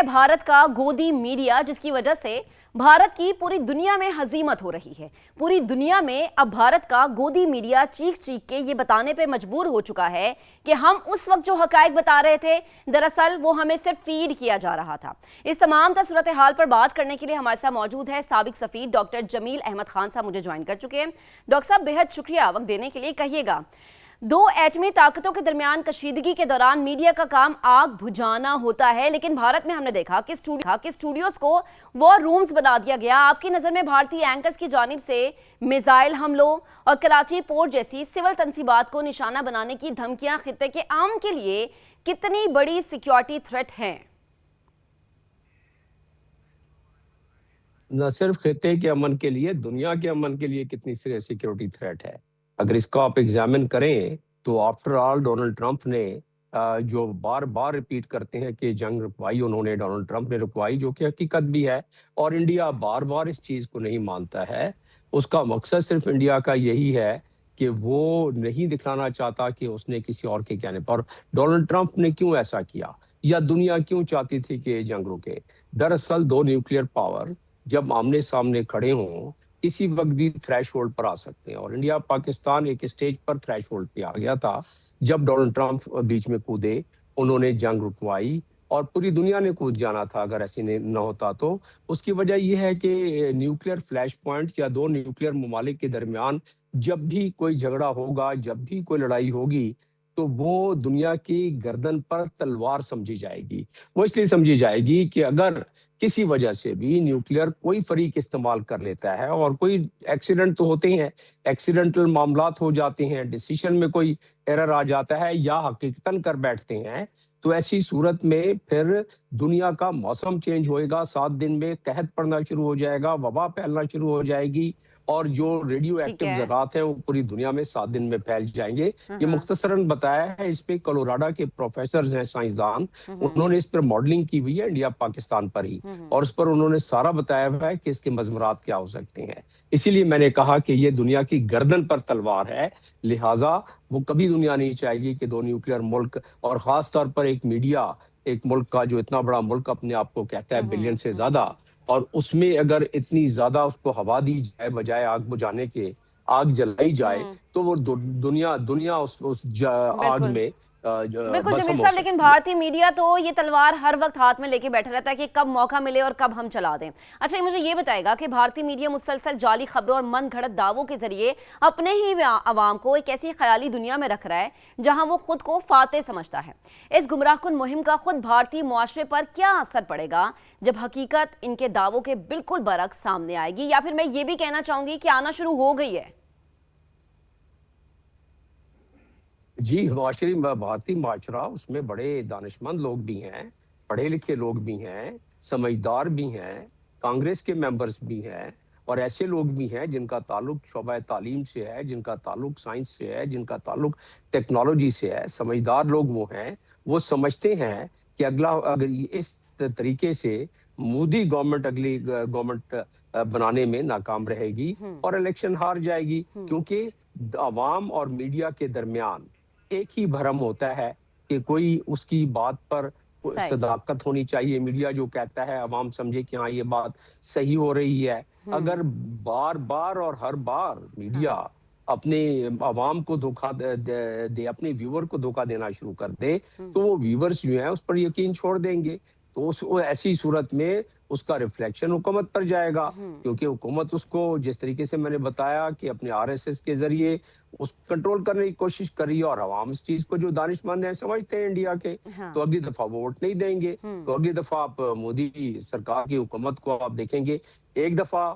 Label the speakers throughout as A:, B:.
A: भारत का गोदी मीडिया, जिसकी वजह से भारत की पूरी दुनिया में हजीमत हो रही है। पूरी दुनिया में अब भारत का गोदी मीडिया चीख चीख के ये बताने पे मजबूर हो चुका है कि हम उस वक्त जो हकायक बता रहे थे, दरअसल वो हमें सिर्फ फीड किया जा रहा था। इस तमाम सूरत हाल पर बात करने के लिए हमारे साथ मौजूद है साबिक सफीर डॉक्टर जमील अहमद खान साहब, मुझे ज्वाइन कर चुके हैं। डॉक्टर साहब, बेहद शुक्रिया वक्त देने के लिए। कहिएगा, दो एटमी ताकतों के दरमियान कशीदगी के दौरान मीडिया का काम आग बुझाना होता है, लेकिन भारत में हमने देखा कि स्टूडियोज को वॉर रूम्स बना दिया गया। आपकी नजर में भारतीय एंकर्स की जानिब से मिसाइल हमलों और कराची पोर्ट जैसी सिविल तंसीबात को निशाना बनाने की धमकियां खित्ते के आम के लिए कितनी बड़ी सिक्योरिटी थ्रेट है?
B: न सिर्फ खित्ते के अमन के लिए, दुनिया के अमन के लिए कितनी सिक्योरिटी थ्रेट है। अगर इसको आप एग्जामिन करें तो आफ्टर ऑल डोनाल्ड ट्रंप ने जो बार बार रिपीट करते हैं कि जंग रुकवाई उन्होंने, डोनाल्ड ट्रंप ने रुकवाई, जो कि हकीकत भी है, और इंडिया बार बार इस चीज को नहीं मानता है। उसका मकसद सिर्फ इंडिया का यही है कि वो नहीं दिखाना चाहता कि उसने किसी और के कहने पर। डोनाल्ड ट्रंप ने क्यों ऐसा किया, या दुनिया क्यों चाहती थी कि जंग रुके? दरअसल दो न्यूक्लियर पावर जब आमने सामने खड़े हों, किसी वक्त भी थ्रेशोल्ड पर आ सकते हैं, और इंडिया पाकिस्तान एक स्टेज पर थ्रेशोल्ड पे आ गया था जब डोनाल्ड ट्रंप बीच में कूदे, उन्होंने जंग रुकवाई, और पूरी दुनिया ने कूद जाना था अगर ऐसे न होता तो। उसकी वजह यह है कि न्यूक्लियर फ्लैश पॉइंट या दो न्यूक्लियर ममालिक के दरमियान जब भी कोई झगड़ा होगा, जब भी कोई लड़ाई होगी, तो वो दुनिया की गर्दन पर तलवार समझी जाएगी। वो इसलिए समझी जाएगी कि अगर किसी वजह से भी न्यूक्लियर कोई फरीक इस्तेमाल कर लेता है, और कोई एक्सीडेंट तो होते हैं, एक्सीडेंटल मामलात हो जाते हैं, डिसीजन में कोई एरर आ जाता है या हकीकतन कर बैठते हैं, तो ऐसी सूरत में फिर दुनिया का मौसम चेंज होएगा। 7 दिन में कहत पड़ना शुरू हो जाएगा, वबा फैलना शुरू हो जाएगी, और जो रेडियो एक्टिव ज़रात है वो पूरी दुनिया में 7 दिन में फैल जाएंगे। ये मुख्तसरन बताया है इस पे कोलोराडो के प्रोफेसर हैं, साइंसदान, उन्होंने इस पर मॉडलिंग की हुई है इंडिया पाकिस्तान पर ही, और उस पर उन्होंने सारा बताया हुआ है कि इसके मजमरात क्या हो सकते हैं। इसीलिए मैंने कहा कि ये दुनिया की गर्दन पर तलवार है, लिहाजा वो कभी दुनिया नहीं चाहेगी कि दो न्यूक्लियर मुल्क, और खास तौर पर एक मीडिया, एक मुल्क का जो इतना बड़ा मुल्क अपने आप को कहता है बिलियन से ज्यादा, और उसमें अगर इतनी ज्यादा उसको हवा दी जाए बजाय आग बुझाने के, आग जलाई जाए, तो वो दुनिया उस आग में
A: बिल्कुल जमील साहब, लेकिन भारतीय मीडिया तो ये तलवार हर वक्त हाथ में लेके बैठा रहता है कि कब मौका मिले और कब हम चला दें। अच्छा, मुझे ये बताएगा कि भारतीय मीडिया मुसलसल जाली खबरों और मन घड़त दावों के जरिए अपने ही अवाम को एक ऐसी ख्याली दुनिया में रख रहा है जहां वो खुद को फातेह समझता है। इस गुमराहकुन मुहिम का खुद भारतीय मुआशरे पर क्या असर पड़ेगा जब हकीकत इनके दावों के बिल्कुल बरक्स सामने आएगी, या फिर मैं ये भी कहना चाहूंगी कि आना शुरू हो गई है?
B: जी, भारतीय माशरा, उसमें बड़े दानिशमंद लोग भी हैं, पढ़े लिखे लोग भी हैं, समझदार भी हैं, कांग्रेस के मेंबर्स भी हैं, और ऐसे लोग भी हैं जिनका ताल्लुक शोबा तालीम से है, जिनका ताल्लुक साइंस से है, जिनका ताल्लुक टेक्नोलॉजी से है। समझदार लोग वो हैं, वो समझते हैं कि अगर इस तरीके से मोदी गवर्नमेंट अगली गवर्नमेंट बनाने में नाकाम रहेगी और इलेक्शन हार जाएगी, क्योंकि अवाम और मीडिया के दरमियान एक ही भरम होता है कि कोई उसकी बात पर सदाकत होनी चाहिए। मीडिया जो कहता है अवाम समझे कि हाँ ये बात सही हो रही है। अगर बार बार और हर बार मीडिया अपने अवाम को धोखा दे, अपने व्यूअर को धोखा देना शुरू कर दे, तो वो व्यूअर्स जो हैं उस पर यकीन छोड़ देंगे। तो ऐसी सूरत में उसका रिफ्लेक्शन हुकूमत पर जाएगा, क्योंकि हुकूमत उसको जिस तरीके से मैंने बताया कि अपने आरएसएस के जरिए उस कंट्रोल करने की कोशिश कर रही है, और अवाम इस चीज को जो दानिशमंद है समझते हैं इंडिया के, तो अगली दफा वोट नहीं देंगे। तो अगली दफा आप मोदी सरकार की हुकूमत को आप देखेंगे, एक दफा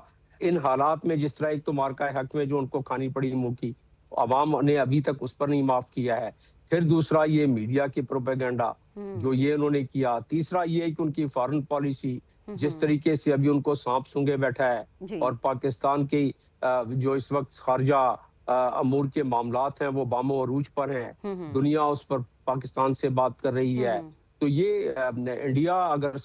B: इन हालात में जिस तरह एक तो मार्का हक में जो उनको खानी पड़ी मुंह की, अवाम ने अभी तक उस पर नहीं माफ किया है। फिर दूसरा ये मीडिया की प्रोपेगेंडा जो ये उन्होंने किया। तीसरा ये कि उनकी फॉरेन पॉलिसी जिस तरीके से अभी उनको सांप सूंघे बैठा है, और पाकिस्तान की जो इस वक्त खारजा अमूर के मामलात हैं वो बामो अरूज पर हैं, दुनिया उस पर पाकिस्तान से बात कर रही है। तो ये इंडिया अगर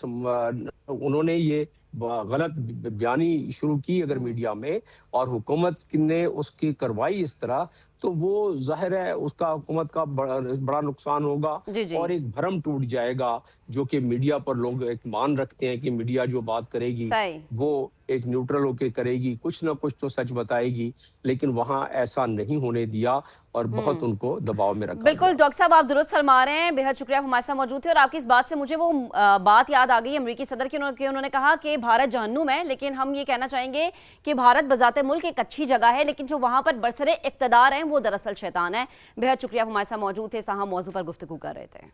B: उन्होंने ये गलत बयानी शुरू की अगर मीडिया में, और हुकूमत ने उसकी कार्रवाई इस तरह, تو وہ ظاہر ہے اس کا حکومت کا بڑا نقصان ہوگا
A: جی جی
B: اور ایک بھرم ٹوٹ جائے گا جو کہ میڈیا پر لوگ ایک مان رکھتے ہیں کہ میڈیا جو بات کرے گی
A: صحیح
B: وہ ایک نیوٹرل ہو کے کرے گی، کچھ نہ کچھ تو سچ بتائے گی، لیکن وہاں ایسا نہیں ہونے دیا اور بہت ان کو دباؤ میں رکھا
A: بالکل
B: گیا۔
A: ڈاکٹر صاحب آپ درست فرما رہے ہیں، بے حد شکریہ ہمارے ساتھ موجود تھے، اور آپ کی اس بات سے مجھے وہ بات یاد آ گئی امریکی صدر کی، انہوں نے کہا کہ بھارت جہنم ہے، لیکن ہم یہ کہنا چاہیں گے کہ بھارت بذات ملک ایک اچھی جگہ ہے، لیکن جو وہاں پر برسر اقتدار ہیں وہ دراصل شیطان ہے۔ بے حد شکریہ ہمارے ساتھ موجود تھے، ساہم موضوع پر گفتگو کر رہے تھے۔